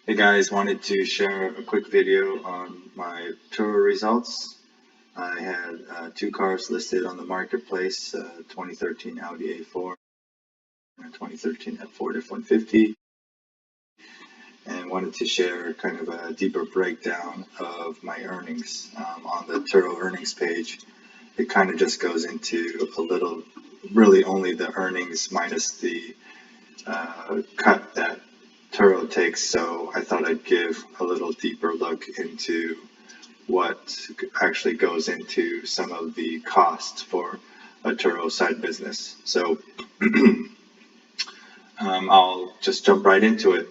Hey guys, wanted to share a quick video on my TURO results. I had two cars listed on the marketplace, 2013 Audi A4 and a 2013 Ford F-150, and wanted to share kind of a deeper breakdown of my earnings. On the TURO earnings page, it kind of just goes into a little, really only the earnings minus the cut that Turo takes, so I thought I'd give a little deeper look into what actually goes into some of the costs for a Turo side business. So I'll just jump right into it.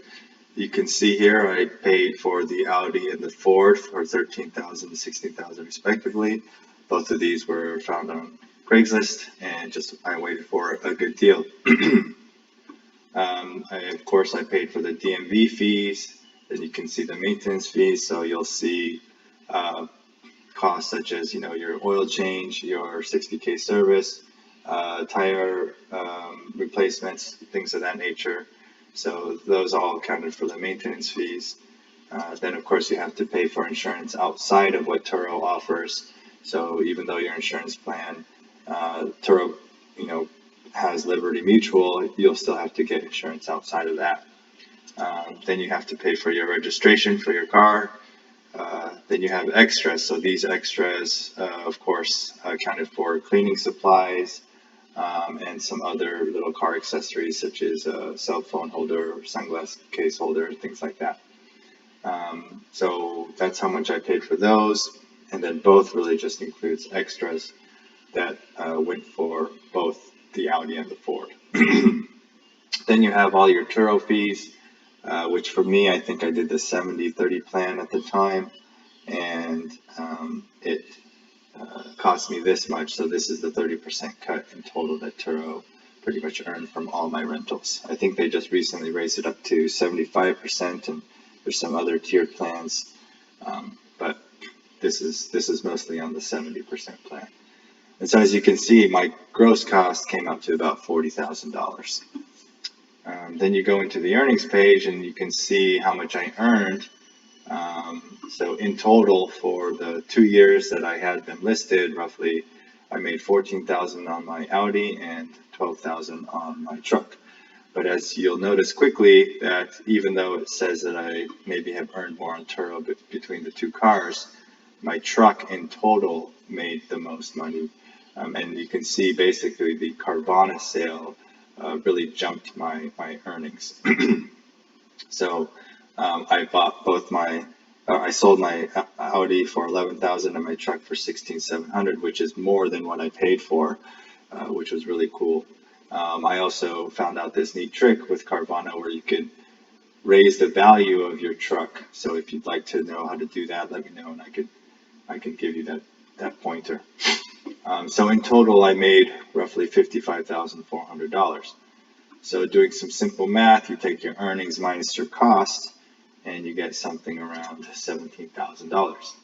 You can see here I paid for the Audi and the Ford for $13,000 and $16,000 respectively. Both of these were found on Craigslist, and just I waited for a good deal. Of course, I paid for the DMV fees. Then you can see the maintenance fees. So you'll see costs such as your oil change, your 60K service, tire replacements, things of that nature. So those all accounted for the maintenance fees. Then of course you have to pay for insurance outside of what Turo offers. So even though your insurance plan, Turo, has Liberty Mutual, you'll still have to get insurance outside of that. Then you have to pay for your registration for your car. Then you have extras. So these extras, of course, accounted for cleaning supplies and some other little car accessories such as a cell phone holder or sunglass case holder, things like that. So that's how much I paid for those. And then both really just includes extras that went for both the Audi and the Ford. Then you have all your Turo fees, which for me, I think I did the 70-30 plan at the time, and it cost me this much. So this is the 30% cut in total that Turo pretty much earned from all my rentals. I think they just recently raised it up to 75%, and there's some other tiered plans, but this is mostly on the 70% plan. And so as you can see, my gross cost came up to about $40,000. Then you go into the earnings page and you can see how much I earned. So in total for the 2 years that I had them listed, roughly I made $14,000 on my Audi and $12,000 on my truck. But as you'll notice quickly that even though it says that I maybe have earned more on Turo between the two cars, my truck in total made the most money. And you can see basically the Carvana sale really jumped my earnings. So I bought I sold my Audi for $11,000 and my truck for $16,700, which is more than what I paid for, which was really cool. I also found out this neat trick with Carvana where you could raise the value of your truck. So if you'd like to know how to do that, let me know and I could give you that pointer. So in total, I made roughly $55,400. So doing some simple math, you take your earnings minus your cost, and you get something around $17,000.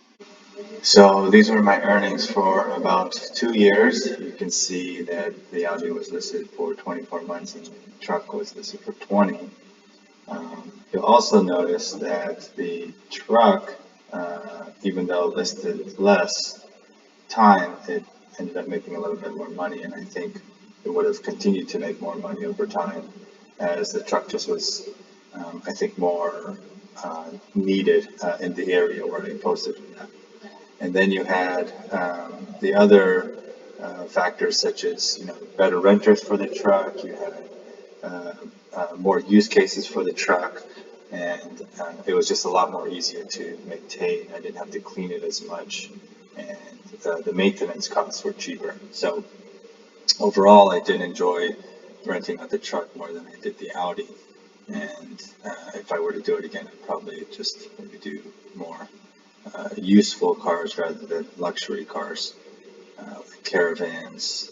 So these were my earnings for about 2 years. You can see that the Audi was listed for 24 months and the truck was listed for 20. You'll also notice that the truck, even though listed less time, it ended up making a little bit more money, and I think it would have continued to make more money over time as the truck just was, I think, more needed in the area where I posted it at. And then you had the other factors such as better renters for the truck. You had more use cases for the truck, and it was just a lot more easier to maintain. I didn't have to clean it as much, and the maintenance costs were cheaper. So overall, I did enjoy renting out the truck more than I did the Audi. And if I were to do it again, I'd probably just maybe do more useful cars rather than luxury cars, like caravans,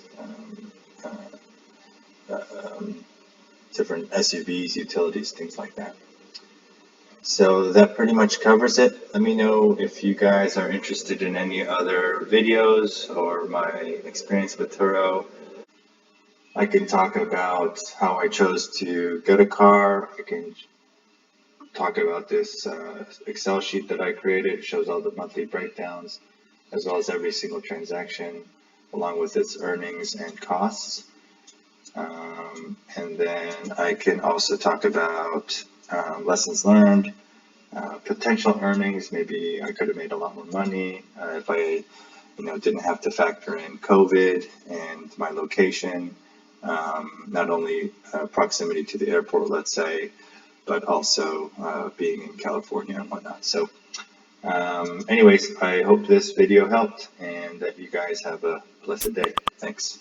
different SUVs, utilities, things like that. So that pretty much covers it. Let me know if you guys are interested in any other videos or my experience with Turo. I can talk about how I chose to get a car. I can talk about this Excel sheet that I created. It shows all the monthly breakdowns as well as every single transaction along with its earnings and costs. And then I can also talk about lessons learned, potential earnings. Maybe I could have made a lot more money if I didn't have to factor in COVID and my location, not only proximity to the airport, let's say, but also being in California and whatnot. So anyways, I hope this video helped and that you guys have a blessed day. Thanks.